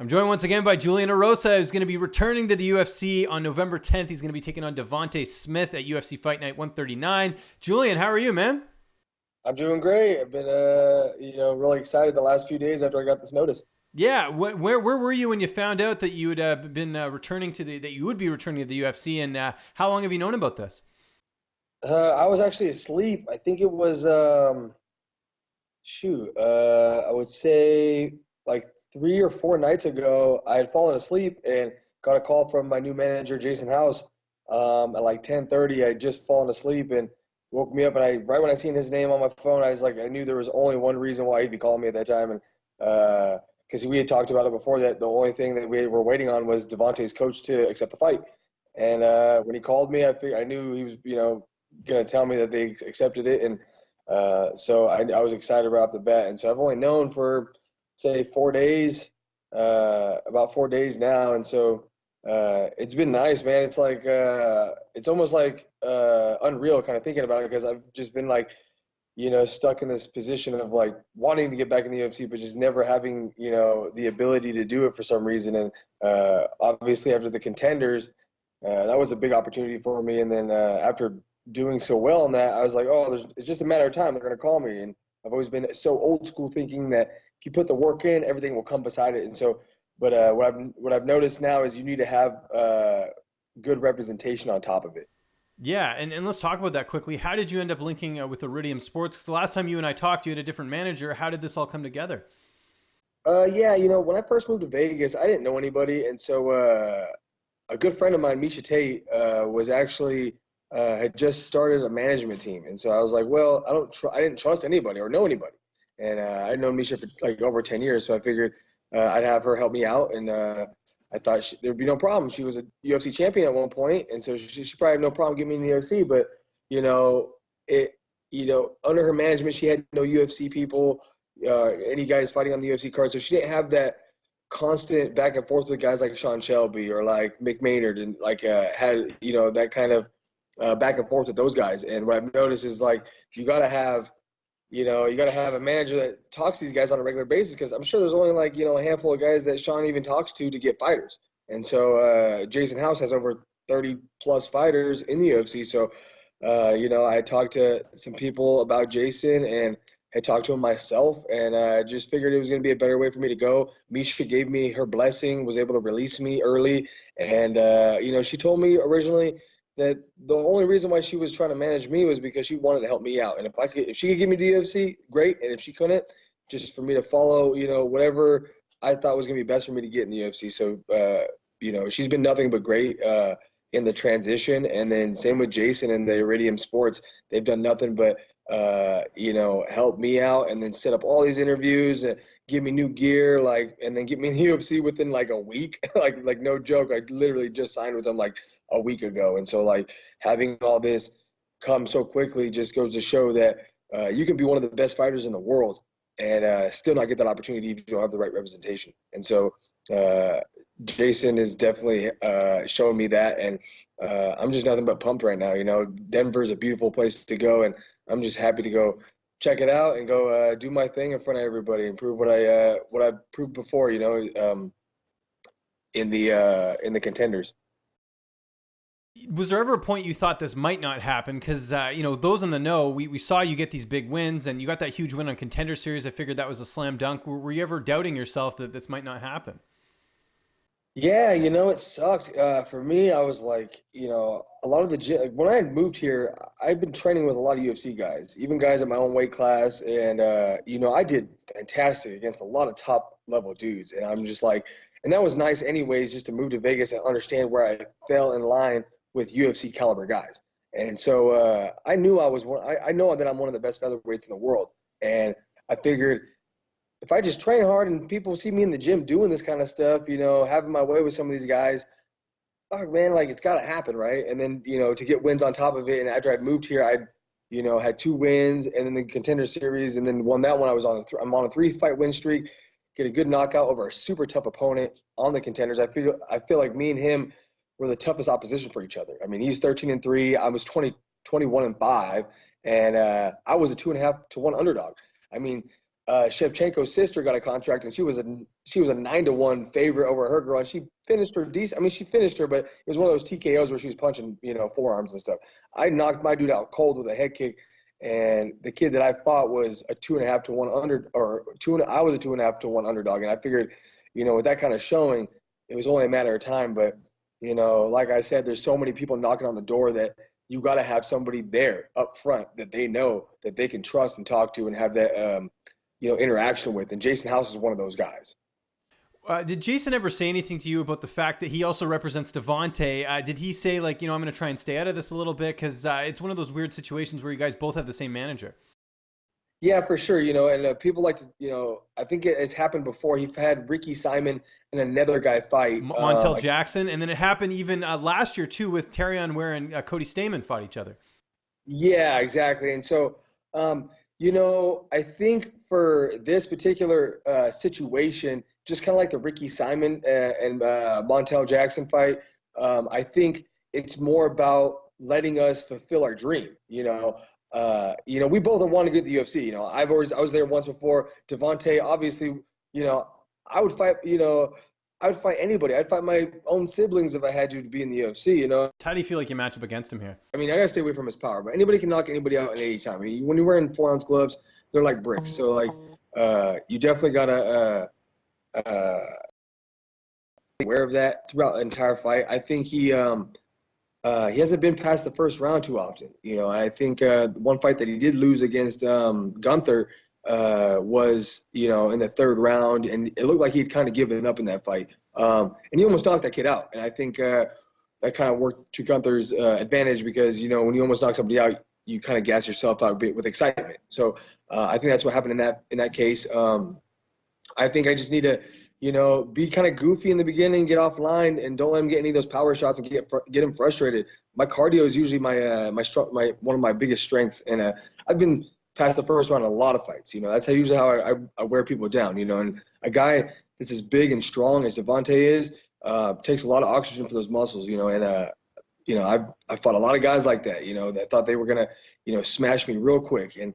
I'm joined once again by Julian Erosa, who's going to be returning to the UFC on November 10th. He's going to be taking on Devonte Smith at UFC Fight Night 139. Julian, how are you, man? I'm doing great. I've been, really excited the last few days after I got this notice. Yeah, where were you when you found out that you had been returning to that you would be returning to the UFC, and how long have you known about this? I was actually asleep. I think it was, I would say like 3 or 4 nights ago. I had fallen asleep and got a call from my new manager, Jason House, at like 10:30. I had just fallen asleep and woke me up, and right when I seen his name on my phone, I was like, I knew there was only one reason why he'd be calling me at that time, and because we had talked about it before, that the only thing that we were waiting on was Devontae's coach to accept the fight. And when he called me, I knew he was, going to tell me that they accepted it, and so I was excited right off the bat. And so I've only known for, say, 4 days, about 4 days now. And so it's been nice, man. It's like, it's almost like unreal kind of thinking about it, because I've just been like, stuck in this position of like wanting to get back in the UFC, but just never having, the ability to do it for some reason. And obviously after the Contenders, that was a big opportunity for me. And then after doing so well in that, I was like, oh, it's just a matter of time. They're going to call me. And I've always been so old school, thinking that if you put the work in, everything will come beside it. And so, but what I've noticed now is you need to have good representation on top of it. Yeah, and let's talk about that quickly. How did you end up linking with Iridium Sports? Because the last time you and I talked, you had a different manager. How did this all come together? Yeah, when I first moved to Vegas, I didn't know anybody, and so a good friend of mine, Miesha Tate, was actually had just started a management team, and so I was like, well, I didn't trust anybody or know anybody, and I'd known Miesha for like over 10 years, so I figured I'd have her help me out, and I thought there'd be no problem. She was a UFC champion at one point, and so she probably had no problem getting me in the UFC, but you know, it, under her management, she had no UFC people, any guys fighting on the UFC card, so she didn't have that constant back and forth with guys like Sean Shelby or like Mick Maynard, and like had that kind of back and forth with those guys. And what I've noticed is like you got to have you got to have a manager that talks to these guys on a regular basis, because I'm sure there's only like a handful of guys that Sean even talks to get fighters. And so Jason House has over 30 plus fighters in the UFC. So I talked to some people about Jason and had talked to him myself, and just figured it was going to be a better way for me to go. Miesha gave me her blessing, was able to release me early, and she told me originally that the only reason why she was trying to manage me was because she wanted to help me out, and if she could get me to the UFC, great, and if she couldn't, just for me to follow, whatever I thought was going to be best for me to get in the UFC. So, she's been nothing but great in the transition, and then same with Jason and the Iridium Sports. They've done nothing but help me out, and then set up all these interviews and give me new gear, like, and then get me in the UFC within like a week. like no joke. I literally just signed with them like a week ago, and so like having all this come so quickly just goes to show that you can be one of the best fighters in the world and still not get that opportunity if you don't have the right representation. And so uh, Jason is definitely showing me that, and I'm just nothing but pumped right now. Denver's a beautiful place to go, and I'm just happy to go check it out and go do my thing in front of everybody and prove what I proved before. In the Contenders. Was there ever a point you thought this might not happen? Because, those in the know, we saw you get these big wins, and you got that huge win on Contender Series. I figured that was a slam dunk. Were you ever doubting yourself that this might not happen? Yeah, it sucked. For me, I was like, a lot of the gym, like, when I had moved here, I'd been training with a lot of UFC guys, even guys in my own weight class, and I did fantastic against a lot of top level dudes, and I'm just like, and that was nice anyways, just to move to Vegas and understand where I fell in line with UFC caliber guys. And so I knew I was one. I know that I'm one of the best featherweights in the world, and I figured if I just train hard and people see me in the gym doing this kind of stuff, having my way with some of these guys, fuck, man, like it's got to happen, right? And then, to get wins on top of it. And after I moved here, I'd, had 2 wins, and then the Contender Series, and then won that one. I'm on a 3 fight win streak, get a good knockout over a super tough opponent on the Contenders. I feel like me and him were the toughest opposition for each other. I mean, he's 13-3, I was 21-5, and I was a 2.5 to 1 underdog. I mean, Shevchenko's sister got a contract, and she was a 9-1 favorite over her girl, and she finished her decent. I mean, she finished her, but it was one of those TKOs where she was punching, forearms and stuff. I knocked my dude out cold with a head kick, and the kid that I fought was a 2.5 to 1 under, or two. I was a 2.5 to 1 underdog, and I figured, with that kind of showing, it was only a matter of time. But like I said, there's so many people knocking on the door that you got to have somebody there up front that they know that they can trust and talk to and have that interaction with. And Jason House is one of those guys. Did Jason ever say anything to you about the fact that he also represents Devonte? Did he say, like, I'm going to try and stay out of this a little bit? Because it's one of those weird situations where you guys both have the same manager. Yeah, for sure. And people like to, I think it's happened before. He had Ricky Simon and another guy fight. Montel Jackson. And then it happened even last year, too, with Terrion Ware and Cody Stamann fought each other. Yeah, exactly. And so, I think for this particular situation, just kind of like the Ricky Simon and Montel Jackson fight, I think it's more about letting us fulfill our dream. We both want to get the UFC. I was there once before. Devonte, obviously, I would fight. I would fight anybody. I'd fight my own siblings if I had to be in the UFC. How do you feel like you match up against him here? I mean, I gotta stay away from his power, but anybody can knock anybody out at any time. I mean, when you're wearing 4-ounce gloves, they're like bricks. So like, you definitely gotta be aware of that throughout the entire fight. I think he hasn't been past the first round too often. And I think one fight that he did lose against Gunther was in the third round, and it looked like he'd kind of given up in that fight. And he almost knocked that kid out. And I think that kind of worked to Gunther's advantage because when you almost knock somebody out, you kind of gas yourself out a bit with excitement. So I think that's what happened in that case. I think I just need to be kind of goofy in the beginning, get offline, and don't let him get any of those power shots and get him frustrated. My cardio is usually my one of my biggest strengths, and I've been past the first round in a lot of fights. That's usually how I wear people down. And a guy that's as big and strong as Devonte is takes a lot of oxygen for those muscles. And I fought a lot of guys like that. That thought they were gonna smash me real quick, and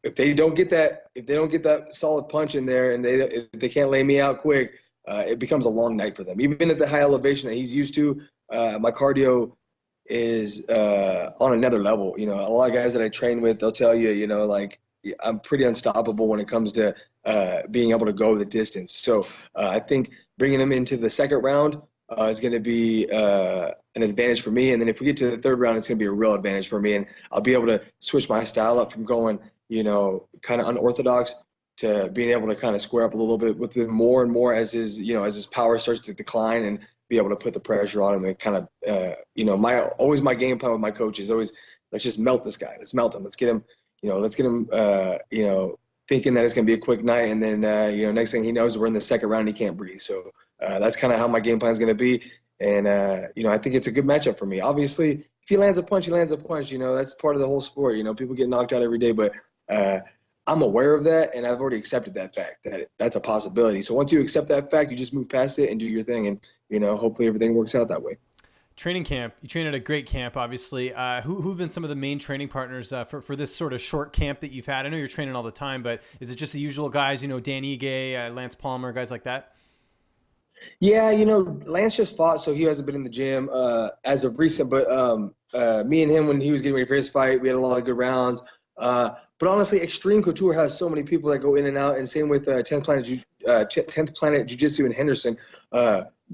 if they don't get that solid punch in there, and if they can't lay me out quick, it becomes a long night for them. Even at the high elevation that he's used to, my cardio is on another level. A lot of guys that I train with, they'll tell you, like I'm pretty unstoppable when it comes to being able to go the distance. So I think bringing him into the second round is going to be an advantage for me. And then if we get to the third round, it's going to be a real advantage for me. And I'll be able to switch my style up from going, kind of unorthodox to being able to kind of square up a little bit with him more and more as his power starts to decline, and be able to put the pressure on him and kind of, my game plan with my coach is always, let's just melt this guy. Let's melt him. Let's get him thinking that it's going to be a quick night. And then, next thing he knows, we're in the second round and he can't breathe. So that's kind of how my game plan is going to be. And, I think it's a good matchup for me. Obviously, if he lands a punch, he lands a punch. That's part of the whole sport. People get knocked out every day, but I'm aware of that, and I've already accepted that fact, that that's a possibility. So once you accept that fact, you just move past it and do your thing, and hopefully everything works out that way. Training camp. You train at a great camp, obviously. Who've been some of the main training partners for this sort of short camp that you've had? I know you're training all the time, but is it just the usual guys, Dan Ige, Lance Palmer, guys like that? Yeah, Lance just fought, so he hasn't been in the gym as of recent. But me and him, when he was getting ready for his fight, we had a lot of good rounds. But honestly, Extreme Couture has so many people that go in and out, and same with 10th Planet Jiu-Jitsu in Henderson.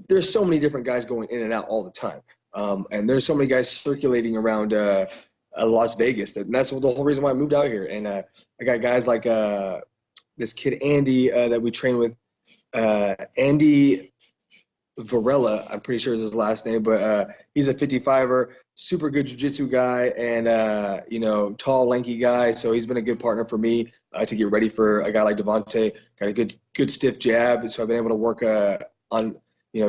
There's so many different guys going in and out all the time. And there's so many guys circulating around Las Vegas. And that's the whole reason why I moved out here. And I got guys like this kid, Andy, that we train with. Andy Varela, I'm pretty sure is his last name, but he's a 55er, super good jiu-jitsu guy, and tall, lanky guy. So he's been a good partner for me to get ready for a guy like Devonte. Got a good stiff jab, so I've been able to work on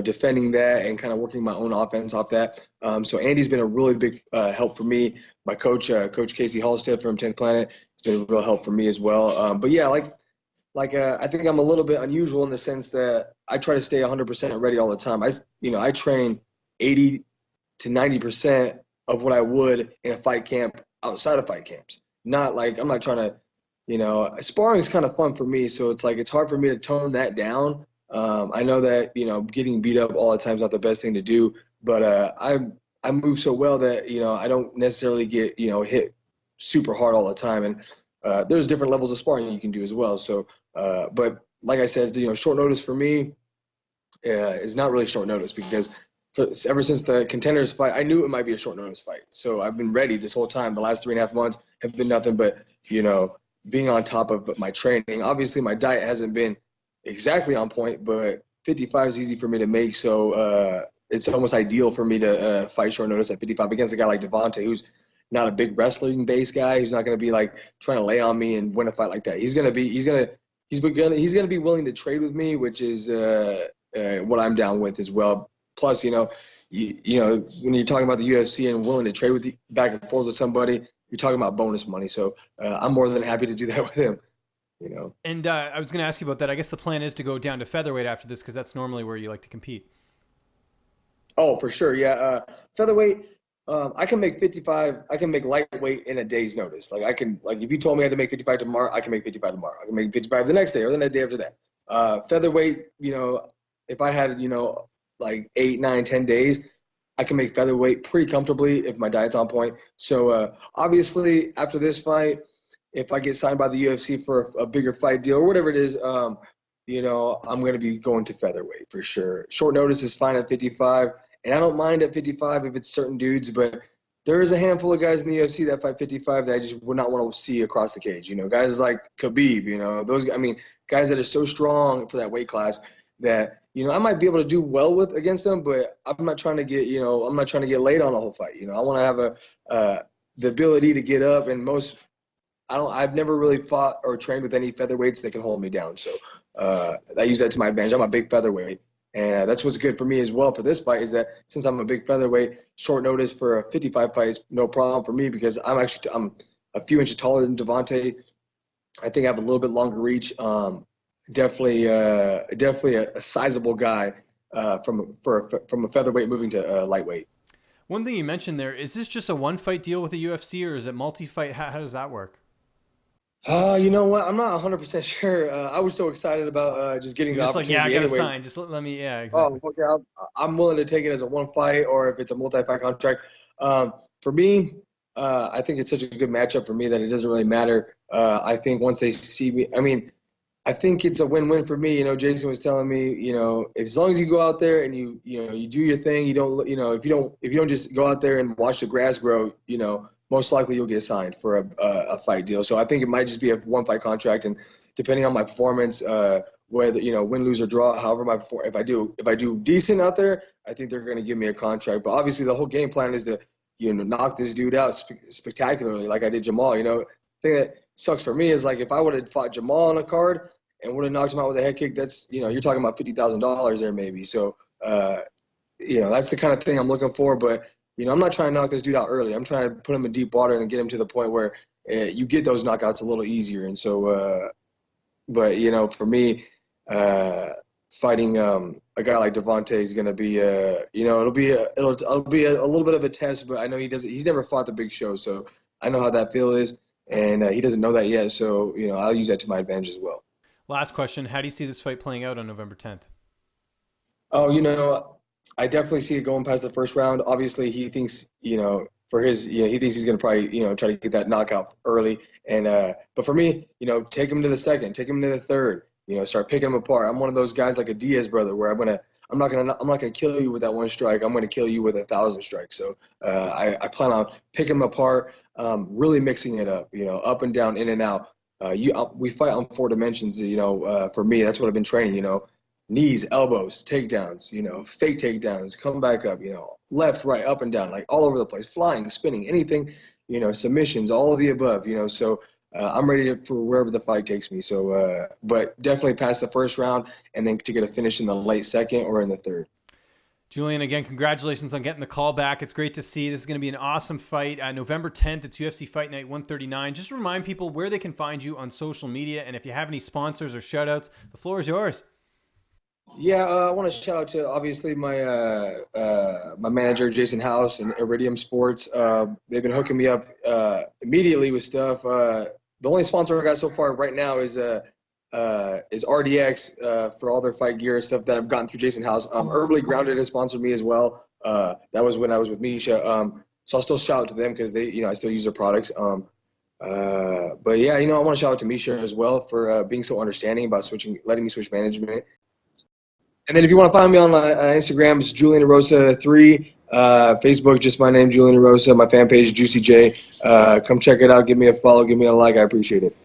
defending that and kind of working my own offense off that. So Andy's been a really big help for me. My coach, Coach Casey Halstead from 10th Planet, has been a real help for me as well. But yeah, I think I'm a little bit unusual in the sense that I try to stay 100% ready all the time. I train 80 to 90% of what I would in a fight camp outside of fight camps. I'm not trying to Sparring is kind of fun for me, so it's like it's hard for me to tone that down. I know that getting beat up all the time is not the best thing to do, but I move so well that I don't necessarily get hit super hard all the time, and there's different levels of sparring you can do as well. So, but like I said, short notice for me is not really short notice because ever since the contenders fight, I knew it might be a short notice fight. So I've been ready this whole time. The last 3.5 months have been nothing but, being on top of my training. Obviously, my diet hasn't been exactly on point, but 55 is easy for me to make. So it's almost ideal for me to fight short notice at 55 against a guy like Devonte, who's not a big wrestling based guy. Who's not going to be like trying to lay on me and win a fight like that. He's going to be willing to trade with me, which is what I'm down with as well. Plus, when you're talking about the UFC and willing to trade with you back and forth with somebody, you're talking about bonus money. So I'm more than happy to do that with him. And I was going to ask you about that. I guess the plan is to go down to featherweight after this because that's normally where you like to compete. Oh, for sure. Yeah. Featherweight, I can make 55. I can make lightweight in a day's notice. Like if you told me I had to make 55 tomorrow, I can make 55 tomorrow. I can make 55 the next day or the next day after that. Featherweight, if I had, like 8, 9, 10 days, I can make featherweight pretty comfortably if my diet's on point. So obviously after this fight, if I get signed by the UFC for a bigger fight deal or whatever it is, I'm going to be going to featherweight for sure. Short notice is fine at 55, and I don't mind at 55 if it's certain dudes, but there is a handful of guys in the UFC that fight 55 that I just would not want to see across the cage. Guys like Khabib, guys that are so strong for that weight class that I might be able to do well with against them, but I'm not trying to get laid on the whole fight. I want to have the ability to get up, and I've never really fought or trained with any featherweights that can hold me down. So I use that to my advantage. I'm a big featherweight. And that's what's good for me as well for this fight is that since I'm a big featherweight, short notice for a 55 fight is no problem for me because I'm a few inches taller than Devonte. I think I have a little bit longer reach. Definitely a sizable guy from a featherweight moving to lightweight. One thing you mentioned there, is this just a one-fight deal with the UFC or is it multi-fight? How does that work? You know what? I'm not 100% sure. I was so excited about just getting You're the just like, yeah, I opportunity got to anyway. sign. Just let me, yeah, Oh, exactly. okay. I'm willing to take it as a one fight or if it's a multi-fight contract. For me, I think it's such a good matchup for me that it doesn't really matter. I think once they see me, I think it's a win-win for me. Jason was telling me, as long as you go out there and you do your thing, you don't, if you don't just go out there and watch the grass grow, most likely you'll get signed for a fight deal. So I think it might just be a one-fight contract, and depending on my performance, whether win, lose or draw, however if I do decent out there, I think they're going to give me a contract. But obviously, the whole game plan is to knock this dude out spectacularly, like I did Jamal. The thing that sucks for me is like if I would have fought Jamal on a card and would have knocked him out with a head kick, that's you're talking about $50,000 there maybe. So that's the kind of thing I'm looking for. But I'm not trying to knock this dude out early. I'm trying to put him in deep water and get him to the point where you get those knockouts a little easier. And so, but for me, fighting a guy like Devonte is going to be, it'll be a little bit of a test. But I know he's never fought the big show, so I know how that feel is, and he doesn't know that yet. So I'll use that to my advantage as well. Last question. How do you see this fight playing out on November 10th? Oh, I definitely see it going past the first round. Obviously, he thinks, for his, he thinks he's going to probably, try to get that knockout early. And, but for me, take him to the second, take him to the third, start picking him apart. I'm one of those guys like a Diaz brother where I'm not going to kill you with that one strike. I'm going to kill you with 1,000 strikes. So, I plan on picking him apart, really mixing it up, up and down, in and out. We fight on 4 dimensions, for me, that's what I've been training, knees, elbows, takedowns, fake takedowns, come back up, left, right, up and down, like all over the place, flying, spinning, anything, submissions, all of the above, so I'm ready for wherever the fight takes me. So, but definitely past the first round and then to get a finish in the late second or in the third. Julian, again, congratulations on getting the call back. It's great to see. This is going to be an awesome fight. November 10th, it's UFC Fight Night 139. Just remind people where they can find you on social media. And if you have any sponsors or shout outs, the floor is yours. Yeah, I want to shout out to obviously my manager Jason House and Iridium Sports. They've been hooking me up immediately with stuff. the only sponsor I got so far right now is RDX for all their fight gear and stuff that I've gotten through Jason House. Herbally Grounded has sponsored me as well. That was when I was with Miesha. So I'll still shout out to them because they, I still use their products. But yeah, I want to shout out to Miesha as well for being so understanding about letting me switch management. And then if you want to find me on Instagram, it's Julian Erosa 3. Facebook, just my name, Julian Erosa. My fan page, Juicy J. Come check it out. Give me a follow. Give me a like. I appreciate it.